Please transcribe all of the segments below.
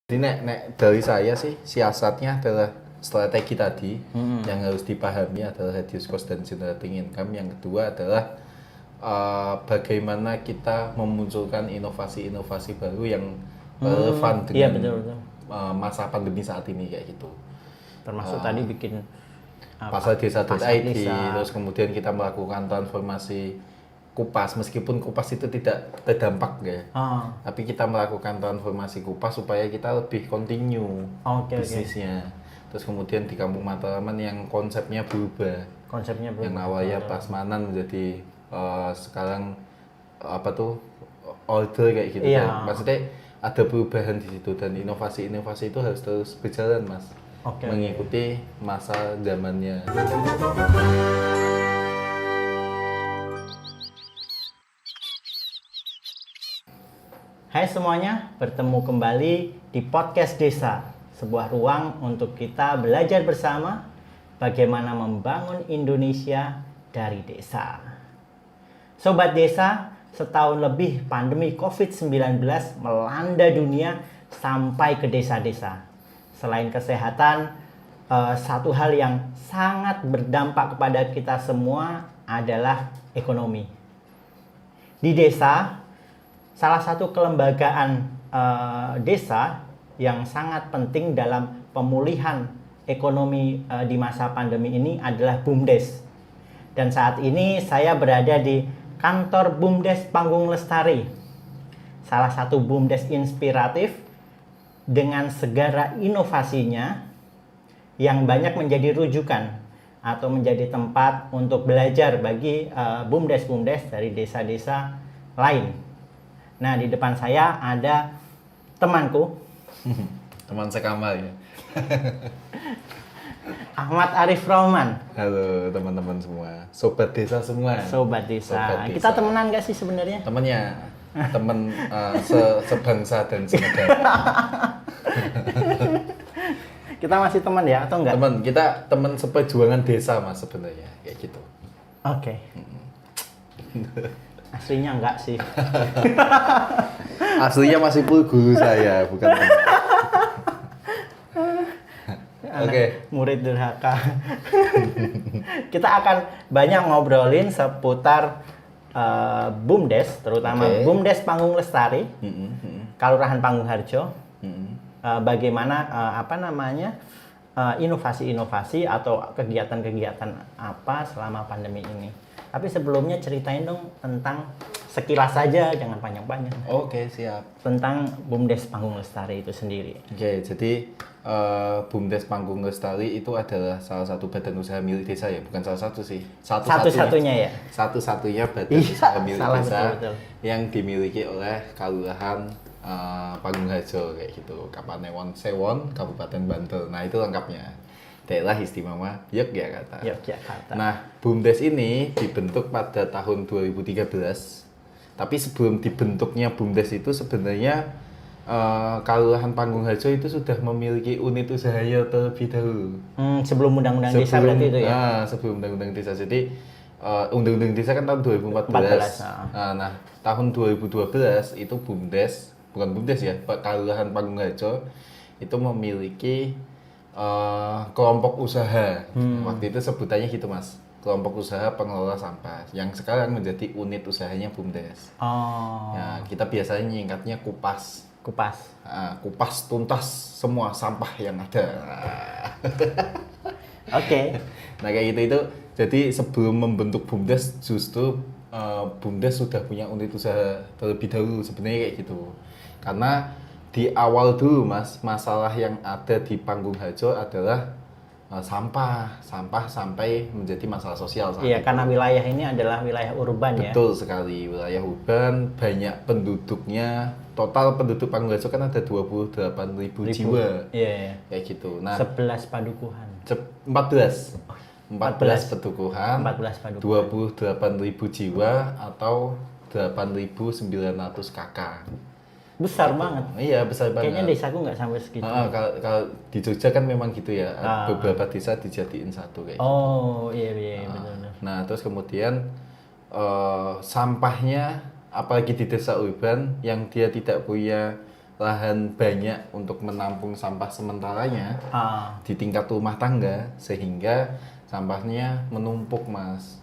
Jadi nek dari saya sih siasatnya adalah strategi tadi yang harus dipahami adalah reduce cost dan generating income. Yang kedua adalah bagaimana kita memunculkan inovasi-inovasi baru yang relevan Iya dengan betul. masa pandemi saat ini kayak gitu. Termasuk tadi bikin Pasar pasar desa.id, desa. terus kemudian kita melakukan transformasi Kupas, meskipun Kupas itu tidak terdampak ya. Ah, Tapi kita melakukan transformasi Kupas supaya kita lebih continue oke. bisnisnya. Terus kemudian di Kampung Mataraman yang konsepnya berubah. Konsepnya Yang berubah. awalnya prasmanan menjadi sekarang apa tuh order kayak gitu Iya. kan. Maksudnya ada perubahan di situ dan inovasi-inovasi itu harus terus berjalan, Mas. Oke. Mengikuti masa zamannya. Hai semuanya, bertemu kembali di Podcast Desa, sebuah ruang untuk kita belajar bersama bagaimana membangun Indonesia dari desa. Sobat desa, setahun lebih pandemi COVID-19 melanda dunia sampai ke desa-desa. Selain kesehatan, satu hal yang sangat berdampak kepada kita semua adalah ekonomi. Di desa, salah satu kelembagaan desa yang sangat penting dalam pemulihan ekonomi di masa pandemi ini adalah BUMDes. Dan saat ini saya berada di kantor BUMDes Panggung Lestari, salah satu BUMDes inspiratif dengan segala inovasinya yang banyak menjadi rujukan atau menjadi tempat untuk belajar bagi BUMDes-BUMDes dari desa-desa lain. Nah, di depan saya ada temanku, Teman sekamar ya. Ahmad Arif Rohman. Halo teman-teman semua, sobat desa semua. Sobat desa. Sobat desa. Kita temenan gak sih sebenarnya? Temennya, temen sebangsa dan senegara. Kita masih teman ya atau enggak? Temen kita temen seperjuangan desa mas sebenarnya kayak gitu. Oke. Aslinya enggak sih. Aslinya masih guru saya, bukan teman. Oke. Murid durhaka. Kita akan banyak ngobrolin seputar BUMDes, terutama BUMDes Panggung Lestari, Kelurahan Panggung Harjo. Bagaimana inovasi-inovasi atau kegiatan-kegiatan apa selama pandemi ini. Tapi sebelumnya ceritain dong tentang sekilas saja, jangan panjang-panjang. Oke, siap. Tentang BUMDes Panggung Lestari itu sendiri. Oke, jadi BUMDes Panggung Lestari itu adalah salah satu badan usaha milik desa ya, bukan salah satu sih. Satu-satunya ya? Satu-satunya badan Iya, usaha milik salah, desa betul. yang dimiliki oleh Kelurahan Panggung Harjo kayak gitu, Kapanewon Sewon, Kabupaten Bantul. Nah, itu lengkapnya. Daerah Istimewa Yogyakarta. Yogyakarta. Nah, BUMDes ini dibentuk pada tahun 2013. Tapi sebelum dibentuknya BUMDes itu sebenarnya Kelurahan Panggung Harjo itu sudah memiliki unit usahanya terlebih dahulu. Sebelum undang-undang desa berarti itu ya? Sebelum undang-undang desa. Jadi undang-undang desa kan tahun 2014. Nah, tahun 2012 itu BUMDes, bukan BUMDes ya, Kelurahan Panggung Harjo itu memiliki kelompok usaha. Waktu itu sebutannya gitu mas, kelompok usaha pengelola sampah yang sekarang menjadi unit usahanya BUMDes. Oh. Ya, kita biasanya nyingkatnya Kupas. Kupas tuntas semua sampah yang ada. Oke. Nah kayak gitu itu. Jadi sebelum membentuk BUMDes justru BUMDes sudah punya unit usaha terlebih dahulu sebenarnya kayak gitu. Karena di awal dulu mas, masalah yang ada di Panggung Harjo adalah sampah sampai menjadi masalah sosial saat Iya, itu. karena wilayah ini adalah wilayah urban ya. Betul sekali, wilayah urban, banyak penduduknya. Total penduduk Panggung Harjo kan ada 28.000 jiwa. Iya. Kayak gitu. Nah, 11 padukuhan. 14 pedukuhan, 14 padukuhan. 28.000 jiwa atau 8.900 kakak. Besar banget. Iya, besar banget. Kayaknya desaku nggak sampai segitu. Kalau di Jogja kan memang gitu ya, beberapa desa dijadiin satu kayak gitu. Oh, iya betul. Nah, terus kemudian sampahnya apalagi di desa urban yang dia tidak punya lahan banyak untuk menampung sampah sementaranya di tingkat rumah tangga, sehingga sampahnya menumpuk Mas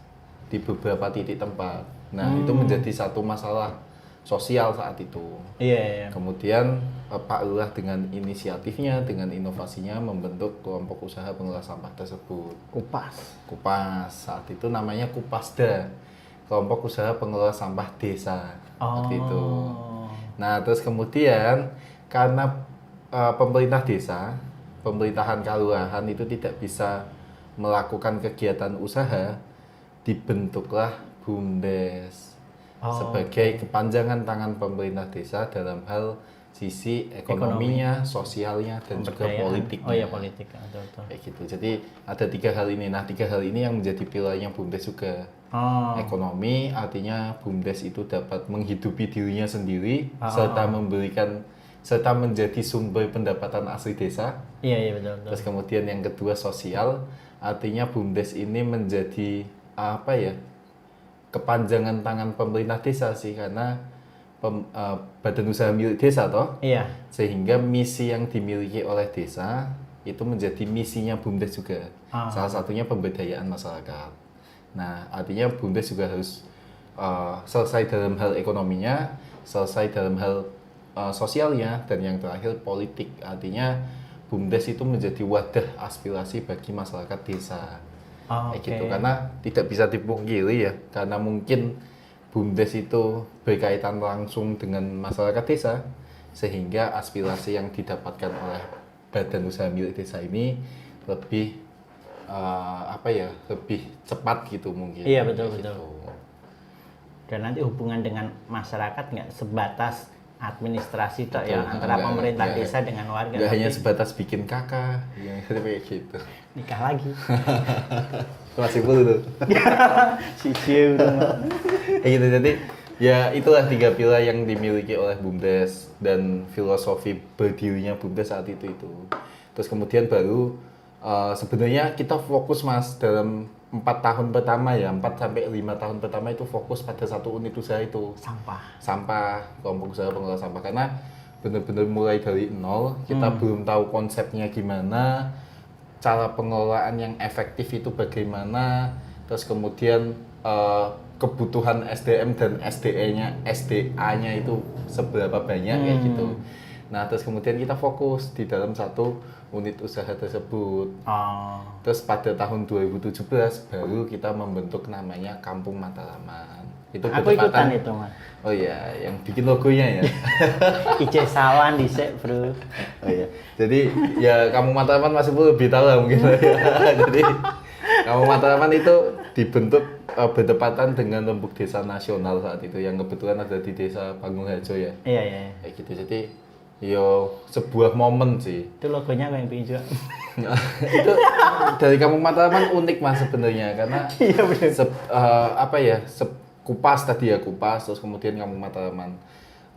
di beberapa titik tempat. Nah itu menjadi satu masalah sosial saat itu. Iya. Kemudian Pak Lurah dengan inisiatifnya, dengan inovasinya membentuk kelompok usaha pengelola sampah tersebut. Kupas. Saat itu namanya Kupasda, kelompok usaha pengelola sampah desa. Seperti itu. Nah, terus kemudian karena pemerintah desa, pemerintahan kelurahan itu tidak bisa melakukan kegiatan usaha, dibentuklah BUMDes sebagai kepanjangan tangan pemerintah desa dalam hal sisi ekonominya, sosialnya, dan juga politiknya. Oh iya, politik. Betul. Kayak gitu. Jadi ada 3 hal ini. Nah, 3 hal ini yang menjadi pilarnya BUMDes juga. Ekonomi, artinya BUMDes itu dapat menghidupi dirinya sendiri serta menjadi sumber pendapatan asli desa. Iya betul. Terus kemudian yang kedua sosial, artinya BUMDes ini menjadi kepanjangan tangan pemerintah desa sih, karena badan usaha milik desa toh. Iya. Sehingga misi yang dimiliki oleh desa itu menjadi misinya BUMDes juga. Salah satunya pemberdayaan masyarakat. Nah, artinya BUMDes juga harus selesai dalam hal ekonominya, selesai dalam hal sosialnya, dan yang terakhir politik. Artinya BUMDes itu menjadi wadah aspirasi bagi masyarakat desa. Kayak gitu. Karena tidak bisa dipungkiri ya, karena mungkin BUMDes itu berkaitan langsung dengan masyarakat desa, sehingga aspirasi yang didapatkan oleh badan usaha milik desa ini lebih lebih cepat gitu mungkin. Iya betul. Dan nanti hubungan dengan masyarakat nggak sebatas administrasi toh ya, antara pemerintah desa dengan warga. Nggak hanya sebatas bikin kakak, yang kayak gitu. Nikah lagi. Masih perlu tuh. Sisi udah. Gitu. Jadi ya itulah 3 pilar yang dimiliki oleh BUMDes dan filosofi berdirinya BUMDes saat itu. Terus kemudian baru sebenarnya kita fokus Mas dalam 4 tahun pertama ya, 4 sampai 5 tahun pertama itu fokus pada satu unit usaha itu. Sampah, kelompok usaha pengelola sampah, karena benar-benar mulai dari nol, kita belum tahu konsepnya gimana, cara pengelolaan yang efektif itu bagaimana, terus kemudian kebutuhan SDM dan SDA-nya itu seberapa banyak kayak gitu. Nah, terus kemudian kita fokus di dalam satu unit usaha tersebut. Terus pada tahun 2017 baru kita membentuk namanya Kampung Mataraman. Itu aku ikutan itu Mas. Oh iya, yang bikin logonya ya. Ijesawan dhisik, Bro. Oh iya. Jadi ya Kampung Mataraman masih lebih tahu lah mungkin ya. Jadi Kampung Mataraman itu dibentuk berdepatan dengan Rembuk Desa Nasional saat itu, yang kebetulan ada di Desa Panggung Harjo ya. Iya. Kayak gitu. Jadi sebuah momen sih. Itu logonya yang bikin juga. Itu dari Kampung Mataraman unik Mas sebenarnya, karena Iya benar. Kupas tadi ya, Kupas, terus kemudian Kampung Mataraman.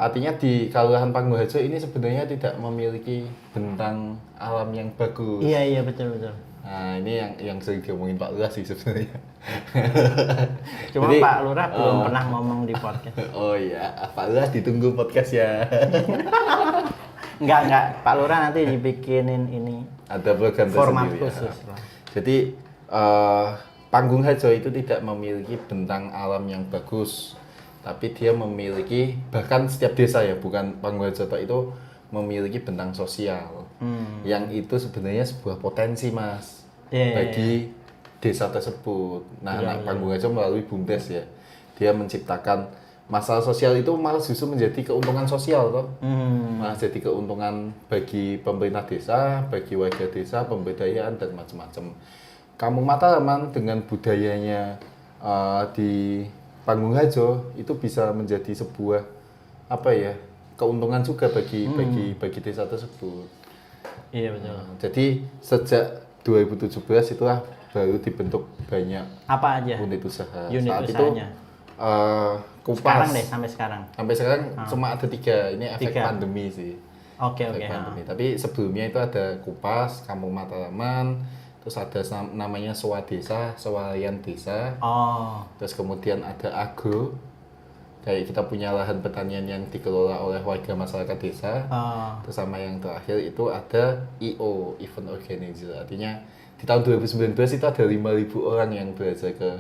Artinya di Kelurahan Panggung Harjo ini sebenarnya tidak memiliki bentang alam yang bagus. Iya betul. Nah, ini yang sering diomongin Pak Lurah sih sebenarnya. Cuma jadi, Pak Lurah belum pernah ngomong di podcast. Oh iya, Pak Lurah ditunggu podcast ya. Enggak. Pak Lurah nanti dibikinin ini. Ada program format tersendiri khusus ya. lah. Jadi Panggung Harjo itu tidak memiliki bentang alam yang bagus, tapi dia memiliki, bahkan setiap desa ya, bukan Panggung Harjo itu memiliki bentang sosial. Yang itu sebenarnya sebuah potensi Mas bagi desa tersebut. Nah, Panggung Harjo melalui BUMDes ya, dia menciptakan masalah sosial itu malah justru menjadi keuntungan sosial toh. Malah jadi keuntungan bagi pemerintah desa, bagi warga desa, pemberdayaan dan macam-macam. Kampung Mataraman dengan budayanya di Panggung Harjo itu bisa menjadi sebuah keuntungan juga bagi desa tersebut. Iya betul. Jadi sejak 2017 itulah baru dibentuk banyak unit usaha. Saat usahanya. Itu Kupas. Sekarang deh, sampai sekarang. Sampai sekarang cuma ada 3. Ini efek pandemi sih. Oke. Pandemi. Tapi sebelumnya itu ada Kupas, Kampung Mataraman, terus ada namanya Swadesa, Swalayan Desa. Terus kemudian ada Agro, kayak kita punya lahan pertanian yang dikelola oleh warga masyarakat desa. Oh. Terus sama yang terakhir itu ada EO, Event Organizer. Artinya di tahun 2019 itu ada 5.000 orang yang belajar ke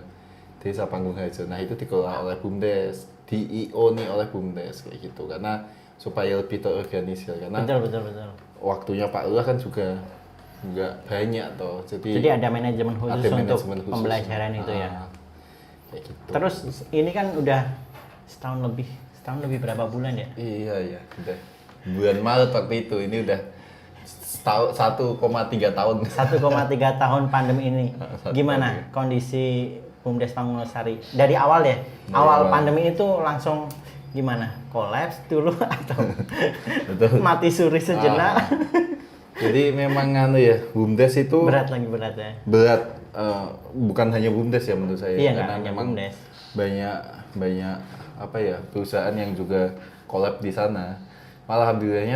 Desa Panggung Harjo. Nah itu dikelola oleh BUMDes, di EO nih oleh BUMDes kayak gitu. Karena supaya lebih terorganisir. Karena Betul. waktunya Pak Lurah kan juga nggak banyak toh. Jadi ada manajemen khusus ada untuk manajemen khusus. pembelajaran itu ya. Kayak gitu. Terus ini kan udah setahun lebih berapa bulan ya? Iya, udah bulan Maret waktu itu, ini udah 1,3 tahun. 1,3 tahun pandemi ini. Gimana kondisi BUMDes Panggung Lestari? Dari awal ya? Awal pandemi itu langsung gimana? Kolaps dulu atau Betul. mati suri sejenak? Jadi memang BUMDes itu Berat ya. berat, bukan hanya BUMDes ya menurut saya. Iya, karena hanya memang BUMDes. banyak perusahaan yang juga collab di sana. Malah alhamdulillahnya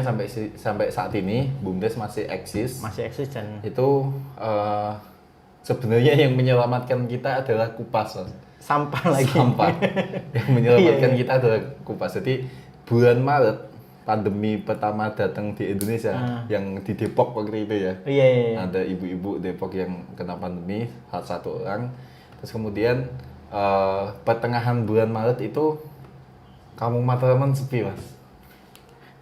sampai saat ini BUMDes masih eksis. Dan Itu sebenarnya yang menyelamatkan kita adalah Kupas. sampah lagi. Sampah. Yang menyelamatkan kita adalah Kupas. Jadi bulan Maret pandemi pertama datang di Indonesia, yang di Depok waktu itu ya. Iya. Ada ibu-ibu Depok yang kena pandemi, satu orang. Terus kemudian pertengahan bulan Maret itu Kampung Matraman sepi, Mas.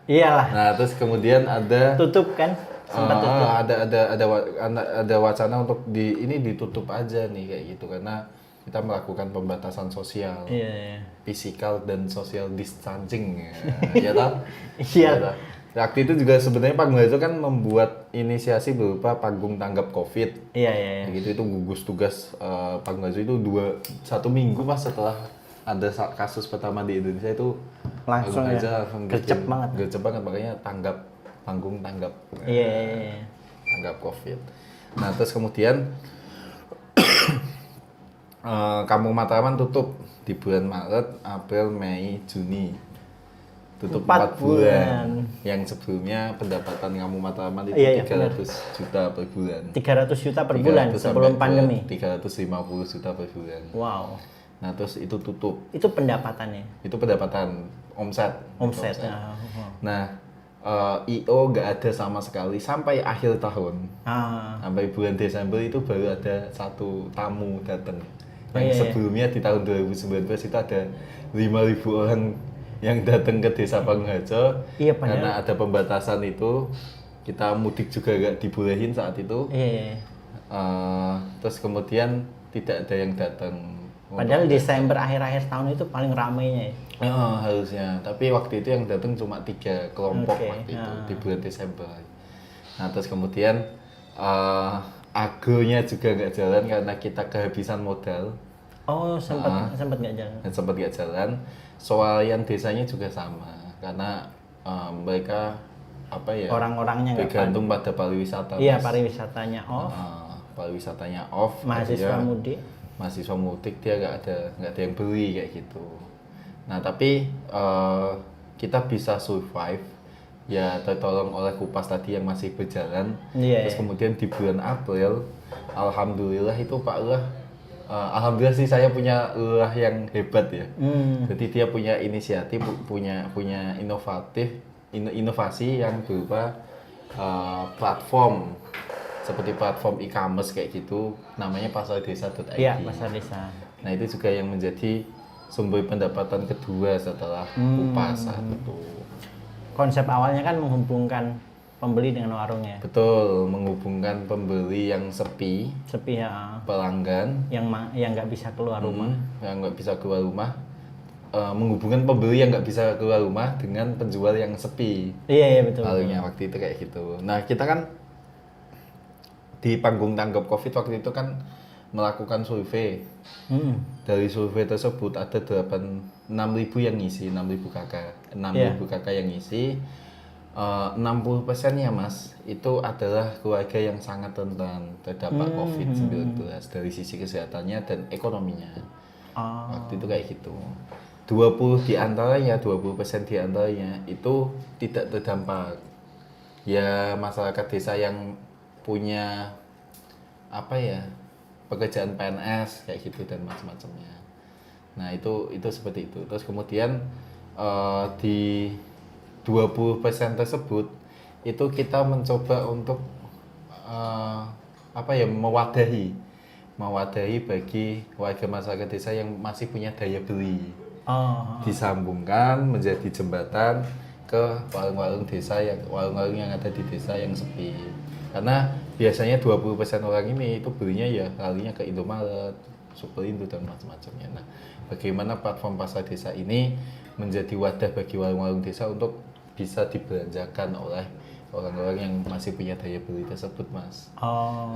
Iyalah. Nah, terus kemudian ada Tutup kan? Sempat tutup. ada wacana untuk ditutup aja nih kayak gitu karena kita melakukan pembatasan sosial, Iya. fisikal dan social distancing ya toh? Iya. Ya toh? Waktu itu juga sebenarnya Panggung Harjo kan membuat inisiasi berupa panggung tanggap COVID. Iya. Gitu itu gugus tugas Panggung Harjo itu 1 minggu pas setelah ada kasus pertama di Indonesia itu Langsung Panggung Harjo ya. langsung gercep banget makanya panggung tanggap. Iya. Tanggap COVID. Nah terus kemudian Kampung Matraman tutup di bulan Maret, April, Mei, Juni. Tutup 4 bulan. Yang sebelumnya pendapatan Kampung Matraman itu 300 juta per bulan. 300 juta per bulan sebelum pandemi. 350 juta per bulan. Wow. Nah, terus itu tutup. Itu pendapatannya. Itu pendapatan omset. Nah, IO nggak ada sama sekali sampai akhir tahun. Sampai bulan Desember itu baru ada 1 tamu datang. Yang sebelumnya di tahun 2019 itu ada 5.000 orang yang datang ke Desa Panggung Harjo. Iya, karena ada pembatasan itu, kita mudik juga nggak dibolehin saat itu. Iya. Terus kemudian tidak ada yang datang. Padahal Desember akhir-akhir tahun itu paling ramainya ya. Harusnya, tapi waktu itu yang datang cuma 3 kelompok waktu itu di bulan Desember. Nah terus kemudian agronya juga nggak jalan karena kita kehabisan modal. Sempat nggak jalan. Sempat nggak jalan. Swalayan desanya juga sama karena mereka orang-orangnya bergantung pada pariwisata. Iya, pariwisatanya off. Pariwisatanya off. Mahasiswa mudik dia nggak ada yang beli kayak gitu. Nah tapi kita bisa survive ya tertolong oleh Kupas tadi yang masih berjalan. Terus kemudian di bulan April, alhamdulillah itu Pak Lurah, alhamdulillah sih saya punya lurah yang hebat ya. Jadi dia punya inisiatif, punya inovasi yang berupa platform seperti platform e-commerce kayak gitu, namanya pasardesa.id. Iya, Pasar Desa. Nah itu juga yang menjadi sumber pendapatan kedua setelah Kupas saat itu. Konsep awalnya kan menghubungkan pembeli dengan warungnya. Betul, menghubungkan pembeli yang sepi ya. Pelanggan yang nggak bisa keluar rumah. Menghubungkan pembeli yang nggak bisa keluar rumah dengan penjual yang sepi. Iya betul. Halnya waktu itu kayak gitu. Nah kita kan di panggung tanggap COVID waktu itu kan melakukan survei. Dari survei tersebut ada 6.000 yang ngisi, 6.000 kakak yang ngisi. 60%-nya Mas, itu adalah keluarga yang sangat rentan terdapat COVID-19 dari sisi kesehatannya dan ekonominya. Waktu itu kayak gitu. 20% diantaranya itu tidak terdampak. Ya masyarakat desa yang punya pekerjaan PNS kayak gitu dan macam-macamnya. Nah, itu seperti itu. Terus kemudian di 20% tersebut itu kita mencoba untuk mewadahi bagi warga masyarakat desa yang masih punya daya beli. Disambungkan menjadi jembatan ke warung-warung yang ada di desa yang sepi. Karena biasanya 20% orang ini itu belinya ya larinya ke Indomaret, Superindo dan macam-macamnya. Nah, bagaimana platform pasar desa ini menjadi wadah bagi warung-warung desa untuk bisa dibelanjakan oleh orang-orang yang masih punya daya beli tersebut, Mas.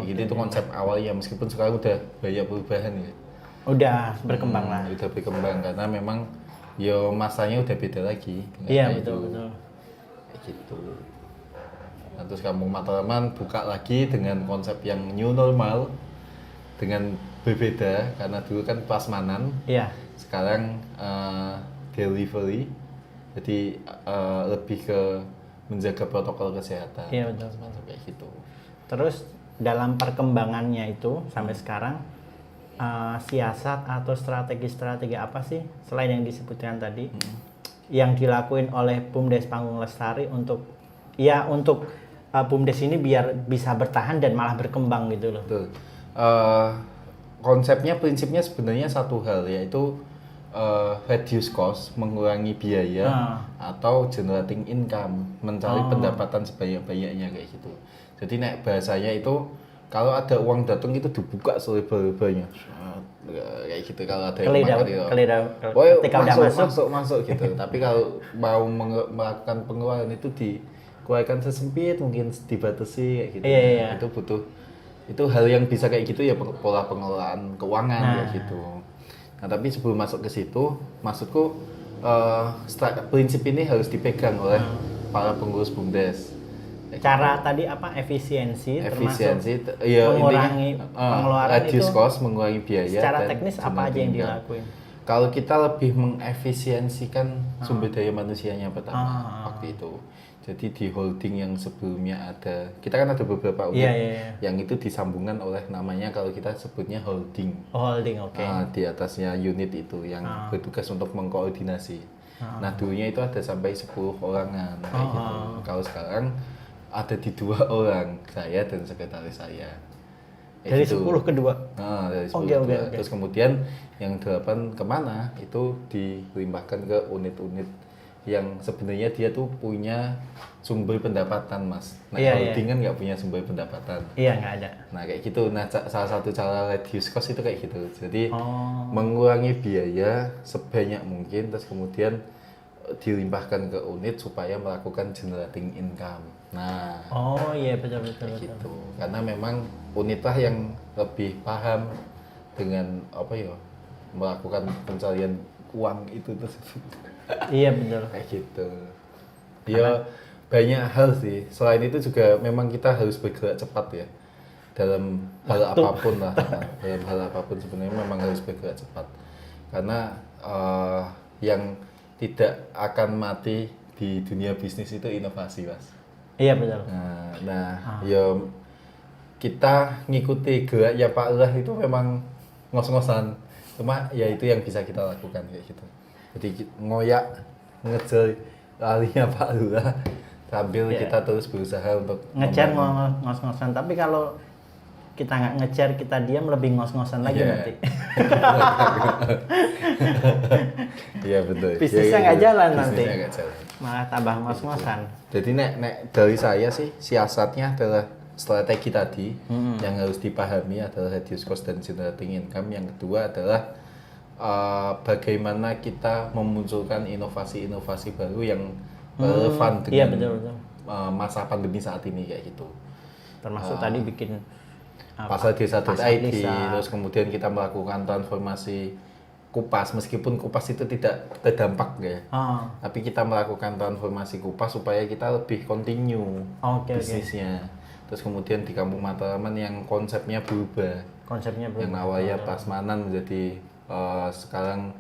Itu konsep awalnya, meskipun sekarang udah banyak perubahan ya. Udah berkembang lah. Udah berkembang karena memang ya masanya udah beda lagi. Iya, betul. Kayak gitu. Nah, terus Kampung Mataraman buka lagi dengan konsep yang new normal, dengan berbeda karena dulu kan prasmanan. Iya. Sekarang delivery. Jadi lebih ke menjaga protokol kesehatan. Iya, betul. Kayak gitu. Terus dalam perkembangannya itu sampai sekarang siasat atau strategi apa sih selain yang disebutkan tadi yang dilakuin oleh BUMDes Panggung Lestari untuk BUMDes ini biar bisa bertahan dan malah berkembang gitu loh. Betul. Prinsipnya sebenarnya satu hal, yaitu reduce cost, mengurangi biaya atau generating income, mencari pendapatan sebanyak-banyaknya kayak gitu. Jadi bahasanya itu kalau ada uang datang itu dibuka selebar-lebarnya kayak gitu. Kalau ada yang ketika udah masuk gitu. Tapi kalau mau melakukan pengeluaran itu dikeluarkan sesempit mungkin, dibatasi kayak gitu. Iya. Itu hal yang bisa kayak gitu ya, pola pengelolaan keuangan kayak gitu. Nah, tapi sebelum masuk ke situ, maksudku prinsip ini harus dipegang oleh para pengurus BUMDes. Cara tadi apa? Efisiensi termasuk ya, mengurangi pengeluaran reduce itu. cost, mengurangi biaya. Secara teknis apa aja yang dilakuin? Kalau kita lebih mengefisiensikan sumber daya manusianya pertama waktu itu. Jadi di holding yang sebelumnya ada, kita kan ada beberapa unit yang itu disambungkan oleh namanya, kalau kita sebutnya holding. Holding, oke. Di atasnya unit itu yang bertugas untuk mengkoordinasi. Nah, dulunya itu ada sampai 10 orangan kayak gitu. Kalau sekarang ada di 2 orang, saya dan sekretaris saya. Dari 10 ke 2? Dari 10 ke 2. Terus kemudian yang 8 kemana, itu dilimpahkan ke unit-unit yang sebenarnya dia tuh punya sumber pendapatan, Mas. Nah, holding kan nggak punya sumber pendapatan. Iya, nggak ada. Nah, kayak gitu. Nah, salah satu cara reduce cost itu kayak gitu. Jadi mengurangi biaya sebanyak mungkin, terus kemudian dilimpahkan ke unit supaya melakukan generating income. Nah, betul. Gitu. Karena memang unit lah yang lebih paham dengan melakukan pencarian uang itu tersebut. Iya, betul. Kayak gitu. Ya, banyak hal sih. Selain itu juga memang kita harus bergerak cepat ya. Dalam hal apapun lah. Dalam hal apapun sebenarnya memang harus bergerak cepat. Karena yang tidak akan mati di dunia bisnis itu inovasi, Mas. Iya, betul. Ya kita ngikuti geraknya Pak Lurah itu memang ngos-ngosan. Cuma ya itu yang bisa kita lakukan kayak gitu. Jadi ngoyak ngejar larinya Pak Lurah sambil kita terus berusaha untuk ngejar ngos-ngosan. Tapi kalau kita nggak ngejar, kita diam, lebih ngos-ngosan lagi nanti. Iya, betul. Bisnisnya nggak jalan nanti. Bisnisnya nggak jalan. Malah tambah ngos-ngosan. Jadi nek dari saya sih, siasatnya adalah strategi tadi yang harus dipahami adalah reduce cost dan generating income. Yang kedua adalah bagaimana kita memunculkan inovasi-inovasi baru yang relevan dengan masa pandemi saat ini kayak gitu. Termasuk tadi bikin pasar desa.id, terus kemudian kita melakukan transformasi Kupas, meskipun Kupas itu tidak terdampak ya, tapi kita melakukan transformasi Kupas supaya kita lebih continue bisnisnya. Terus kemudian di Kampung Mataraman yang konsepnya berubah. Yang awalnya prasmanan menjadi sekarang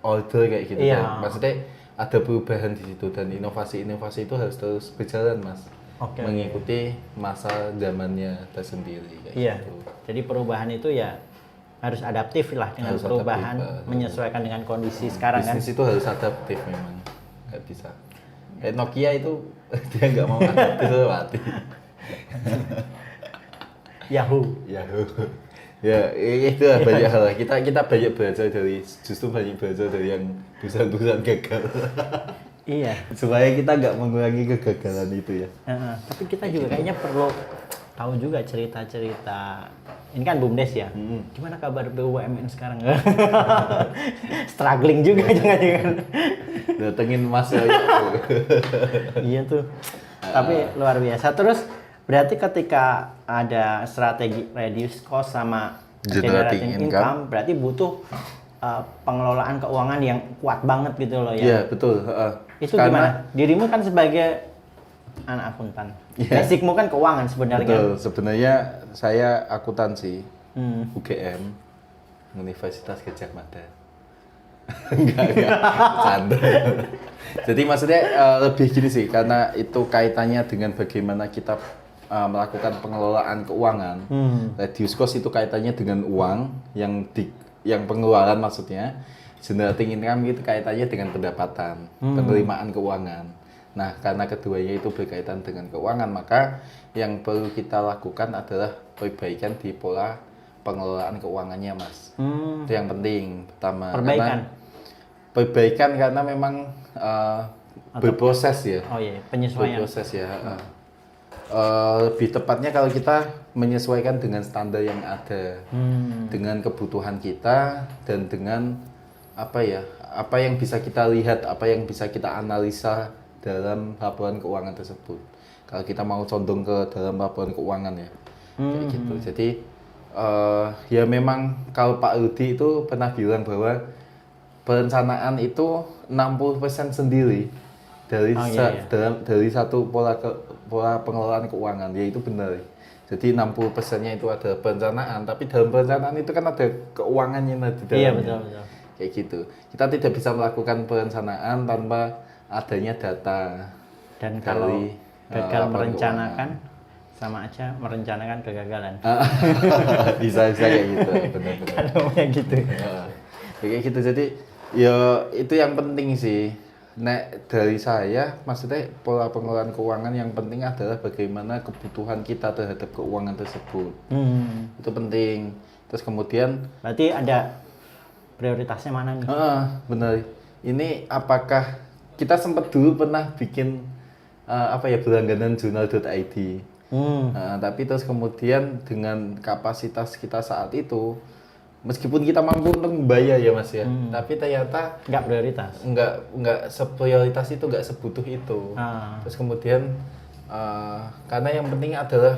order kayak gitu. Maksudnya ada perubahan di situ, dan inovasi-inovasi itu harus terus berjalan, Mas. Mengikuti masa zamannya tersendiri kayak gitu. Jadi perubahan itu ya harus adaptif lah dengan Harus perubahan, adaptif, menyesuaikan dengan kondisi sekarang kan. Bisnis itu harus adaptif memang, nggak bisa. Nokia itu dia nggak mau adaptif itu mati. Yahoo. Ya itu lah banyak hal. Kita banyak belajar banyak belajar dari yang perusahaan gagal. Iya. Supaya kita nggak mengulangi kegagalan itu ya. Tapi kita juga kayaknya perlu tahu juga cerita-cerita. Ini kan BUMDes ya. Gimana kabar BUMN sekarang? Struggling juga jangan-jangan. Datengin Mas ya. Iya tuh. Tapi luar biasa. Terus berarti ketika ada strategi reduce cost sama generating income, berarti butuh pengelolaan keuangan yang kuat banget gitu loh ya. Iya, betul. Itu gimana? Dirimu kan sebagai anak akuntan. Yeah. Basicmu kan keuangan sebenarnya. Betul. Sebenarnya saya akuntansi UGM, Universitas Gadjah Mada. enggak, canda. Jadi maksudnya lebih gini sih, karena itu kaitannya dengan bagaimana kita melakukan pengelolaan keuangan. Reduce cost itu kaitannya dengan uang yang pengeluaran maksudnya. Generating income itu kaitannya dengan pendapatan, penerimaan keuangan. Nah, karena keduanya itu berkaitan dengan keuangan, maka yang perlu kita lakukan adalah perbaikan di pola pengelolaan keuangannya, Mas. Itu yang penting pertama. Perbaikan karena memang berproses ya. Oh iya, penyesuaian. Berproses ya. Lebih tepatnya kalau kita menyesuaikan dengan standar yang ada, dengan kebutuhan kita dan dengan apa yang bisa kita lihat, apa yang bisa kita analisa dalam laporan keuangan tersebut. Kalau kita mau condong ke dalam laporan keuangan ya, kayak gitu. Jadi ya memang kalau Pak Rudi itu pernah bilang bahwa perencanaan itu 60% sendiri dari satu pola pengelolaan keuangan, ya itu benar. Jadi 60%-nya itu ada perencanaan, tapi dalam perencanaan itu kan ada keuangannya di dalamnya. Iya, betul. Kayak gitu. Kita tidak bisa melakukan perencanaan tanpa adanya data. Dan kalau gagal merencanakan sama aja merencanakan kegagalan. bisa kayak gitu, benar-benar. Kalau gitu. Kayak gitu. Jadi ya itu yang penting sih. Nek dari saya, maksudnya pola pengelolaan keuangan yang penting adalah bagaimana kebutuhan kita terhadap keuangan tersebut. Itu penting. Terus kemudian berarti ada prioritasnya mana nih? Benar. Ini apakah kita sempat dulu pernah bikin berlangganan jurnal.id. Tapi terus kemudian dengan kapasitas kita saat itu, meskipun kita mampu untuk membayar ya Mas ya, tapi ternyata nggak prioritas. Nggak seprioritas itu, nggak sebutuh itu. Terus kemudian karena yang penting adalah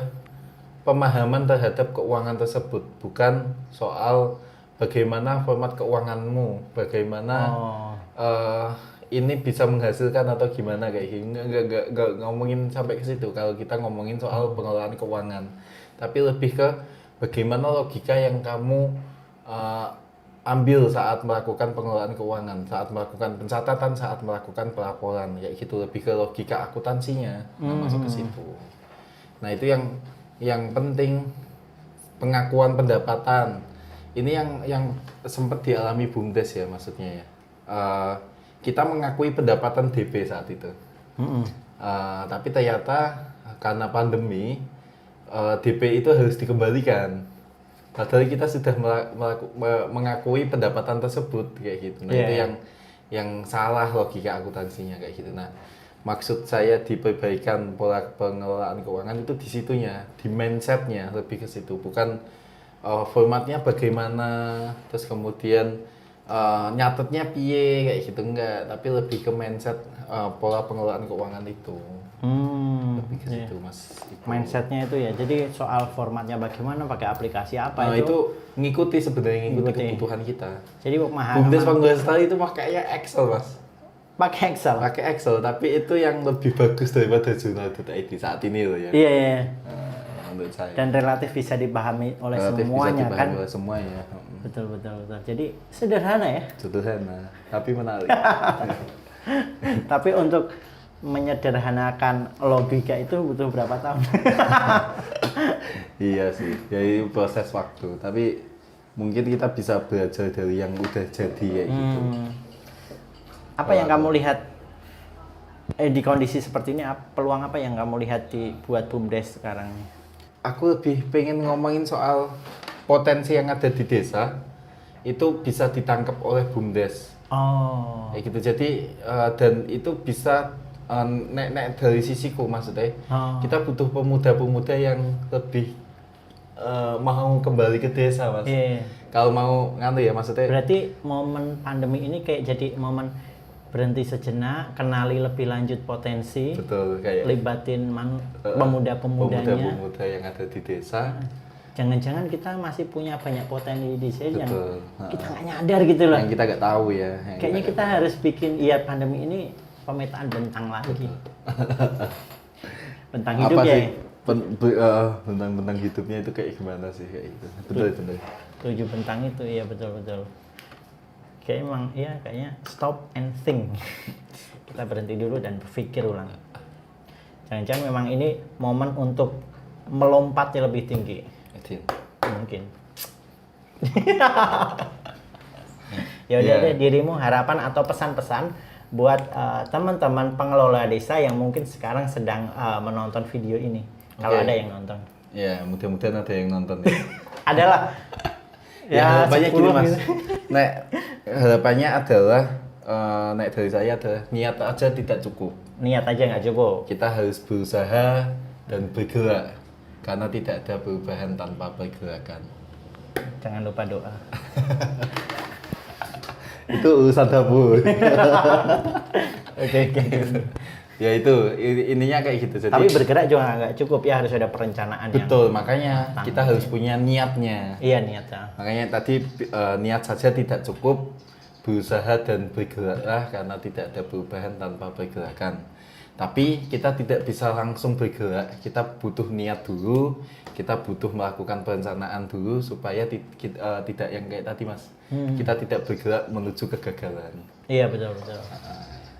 pemahaman terhadap keuangan tersebut, bukan soal bagaimana format keuanganmu, bagaimana ini bisa menghasilkan atau gimana kayak gitu. Nggak ngomongin sampai ke situ kalau kita ngomongin soal pengelolaan keuangan, tapi lebih ke bagaimana logika yang kamu ambil saat melakukan pengelolaan keuangan, saat melakukan pencatatan, saat melakukan pelaporan, kayak gitu. Lebih ke logika akuntansinya, masuk ke situ. Nah itu yang penting, pengakuan pendapatan. Ini yang sempat dialami BUMDes ya, maksudnya ya. Kita mengakui pendapatan DP saat itu. Tapi ternyata karena pandemi, DP itu harus dikembalikan. Padahal kita sudah mengakui pendapatan tersebut kayak gitu. Nah itu yang salah logika akuntansinya kayak gitu. Nah maksud saya di perbaikan pola pengelolaan keuangan itu di situnya, di mindsetnya, lebih ke situ. Bukan formatnya bagaimana, terus kemudian nyatetnya piye kayak gitu, enggak, tapi lebih ke mindset pola pengelolaan keuangan itu. Lebih ke situ Mas. Mindsetnya itu ya, jadi soal formatnya bagaimana, pakai aplikasi apa itu ngikuti kebutuhan kita. Jadi pemahaman BUMDes Pengurus Tali itu makanya Excel Mas. Pakai Excel, tapi itu yang lebih bagus daripada jurnal.id saat ini loh ya. Iya. Menurut saya. Dan relatif bisa dipahami oleh semuanya kan. Oleh semuanya. Betul. Jadi sederhana ya. Sederhana, tapi menarik. Tapi untuk menyederhanakan logika itu butuh berapa tahun? Iya sih, jadi proses waktu. Tapi mungkin kita bisa belajar dari yang udah jadi kayak gitu. Apa yang kamu lihat di kondisi seperti ini, peluang apa yang kamu lihat buat BUMDes sekarang? Aku lebih pengen ngomongin soal potensi yang ada di desa itu bisa ditangkap oleh BUMDes. Oh. Kayak gitu. Jadi dan itu bisa nek dari sisiku maksudnya kita butuh pemuda-pemuda yang lebih mau kembali ke desa, Mas. Iya. Kalau mau nganu ya maksudnya. Berarti momen pandemi ini kayak jadi momen berhenti sejenak, kenali lebih lanjut potensi. Betul, kayak libatin pemuda-pemudanya. Pemuda-pemuda yang ada di desa. Jangan-jangan kita masih punya banyak potensi di desa yang Betul. kita nggak nyadar gitu loh. Yang kita nggak tahu ya. Kayaknya kita harus bikin pandemi ini pemetaan bentang lagi. Bentang hidup apa ya. sih bentang hidupnya itu kayak gimana sih kayak gitu. Betul. 7 bentang itu iya betul. Kayak emang kayaknya stop and think. Kita berhenti dulu dan berpikir ulang. Jangan-jangan memang ini momen untuk melompat lebih tinggi. Mungkin. Ya udah deh, dirimu harapan atau pesan-pesan buat teman-teman pengelola desa yang mungkin sekarang sedang menonton video ini. Kalau ada yang nonton. Ya, mudah-mudahan ada yang nonton ya. Adalah. Ya, banyak gini Mas. gitu. Nek harapannya adalah nek dari saya adalah niat aja tidak cukup. Niat aja nggak cukup. Kita harus berusaha dan bergerak karena tidak ada perubahan tanpa pergerakan. Jangan lupa doa. Itu urusan dapur. Oke. Ya itu ininya kayak gitu. Jadi Tapi bergerak juga nggak cukup ya, harus ada perencanaan. betul, makanya kita harus punya niatnya. Iya niatnya. Makanya tadi niat saja tidak cukup, berusaha dan bergeraklah karena tidak ada perubahan tanpa pergerakan. Tapi kita tidak bisa langsung bergerak, kita butuh niat dulu, kita butuh melakukan perencanaan dulu supaya tidak yang kayak tadi Mas. Kita tidak bergerak menuju kegagalan. Iya betul.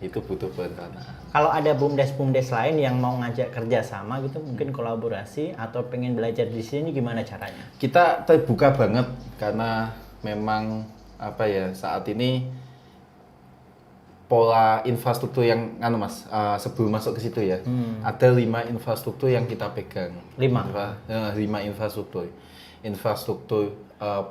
Itu butuh perencanaan. Kalau ada BUMDes lain yang mau ngajak kerja sama gitu, mungkin kolaborasi atau pengen belajar di sini, gimana caranya? Kita terbuka banget karena memang saat ini pola infrastruktur yang Mas, sebelum masuk ke situ ya, ada 5 infrastruktur yang kita pegang. 5 infrastruktur. Infrastruktur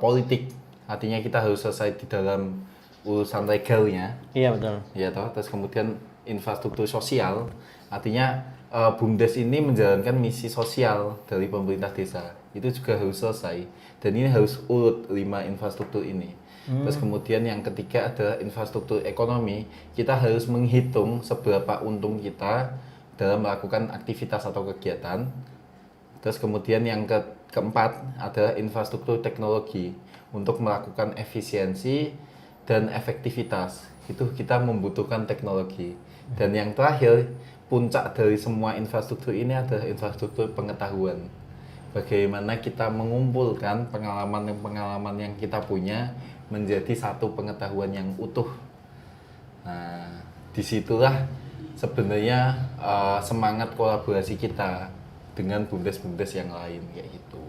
politik, artinya kita harus selesai di dalam urusan legalnya. Iya betul. Ya toh, terus kemudian infrastruktur sosial, artinya BUMDes ini menjalankan misi sosial dari pemerintah desa. Itu juga harus selesai. Dan ini harus urut 5 infrastruktur ini. Terus kemudian yang ketiga adalah infrastruktur ekonomi. Kita harus menghitung seberapa untung kita dalam melakukan aktivitas atau kegiatan. Terus kemudian yang keempat adalah infrastruktur teknologi untuk melakukan efisiensi dan efektivitas. Itu kita membutuhkan teknologi. Dan yang terakhir, puncak dari semua infrastruktur ini adalah infrastruktur pengetahuan. Bagaimana kita mengumpulkan pengalaman yang kita punya menjadi satu pengetahuan yang utuh. Nah, disitulah sebenarnya semangat kolaborasi kita dengan BUMDes yang lain kayak gitu.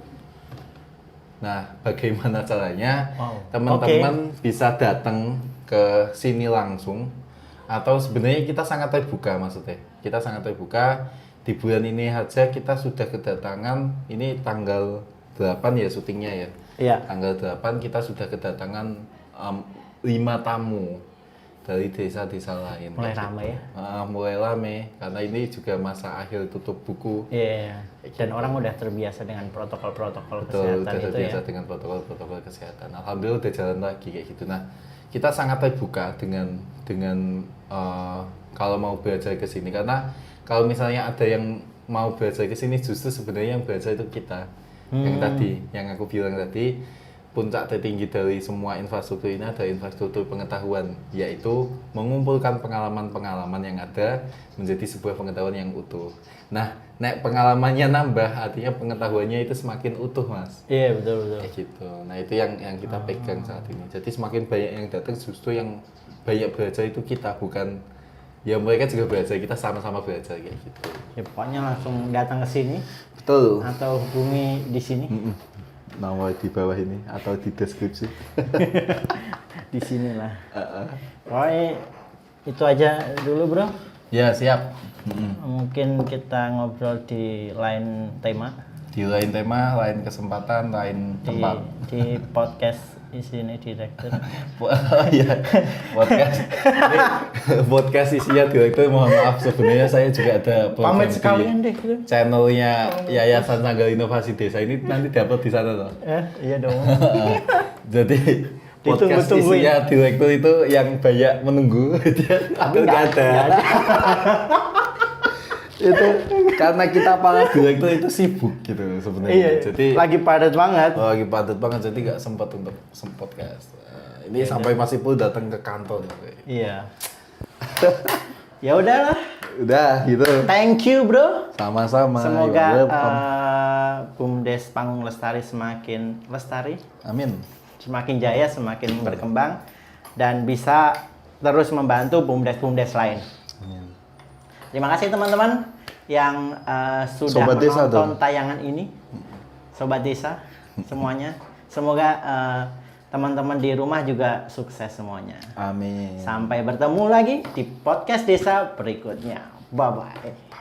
Nah, bagaimana caranya? Teman-teman bisa datang ke sini langsung, atau sebenarnya kita sangat terbuka maksudnya. Kita sangat terbuka. Di bulan ini aja kita sudah kedatangan, ini tanggal 8 ya syutingnya ya. Iya. Tanggal 8 kita sudah kedatangan 5 tamu dari desa-desa lain. Mulai ramai ya? Mulai ramai, karena ini juga masa akhir tutup buku. Iya. Dan orang udah terbiasa dengan protokol-protokol Betul, kesehatan udah itu terbiasa ya. dengan protokol-protokol kesehatan. Alhamdulillah udah jalan lagi kayak gitu. Nah, kita sangat terbuka dengan kalau mau belajar ke sini, karena kalau misalnya ada yang mau belajar ke sini, justru sebenarnya yang belajar itu kita. Yang aku bilang tadi, puncak tertinggi dari semua infrastruktur ini adalah infrastruktur pengetahuan, yaitu mengumpulkan pengalaman-pengalaman yang ada menjadi sebuah pengetahuan yang utuh. Nah, nek pengalamannya nambah, artinya pengetahuannya itu semakin utuh, Mas. Iya, betul. Kayak gitu. Nah, itu yang kita pegang saat ini. Jadi semakin banyak yang datang, justru yang banyak belajar itu kita, bukan ya mereka juga belajar, kita sama-sama belajar kayak gitu. Ya pokoknya langsung datang ke sini. Betul. Atau hubungi di sini. nama di bawah ini atau di deskripsi. Di sinilah. Pokoknya itu aja dulu bro. Ya siap. Mungkin kita ngobrol di lain tema. Di lain tema, lain kesempatan, lain tempat. Di podcast isinya direktur. Iya, podcast isinya direktur. Mohon maaf sebetulnya saya juga ada program Pamit sekalian deh. channelnya Yayasan Sanggar Inovasi Desa ini nanti dapat di sana loh. Iya dong. Jadi podcast isinya direktur itu yang banyak menunggu, atau nggak ada. Itu karena kita para direktur itu sibuk gitu sebenarnya. Iya, jadi lagi padat banget. lagi padat banget jadi nggak sempat untuk podcast. Ini sampai masih pun datang ke kantor. Iya. Ya udahlah. Udah gitu. Thank you bro. Sama-sama. Semoga You're welcome. BUMDes Panggung Lestari semakin lestari, Amin. semakin jaya, semakin berkembang, dan bisa terus membantu BUMDes-BUMDes lain. Amin. Terima kasih teman-teman yang sudah Sobat Desa menonton tuh. tayangan ini. Sobat Desa semuanya. Semoga teman-teman di rumah juga sukses semuanya. Amin. Sampai bertemu lagi di podcast desa berikutnya. Bye-bye.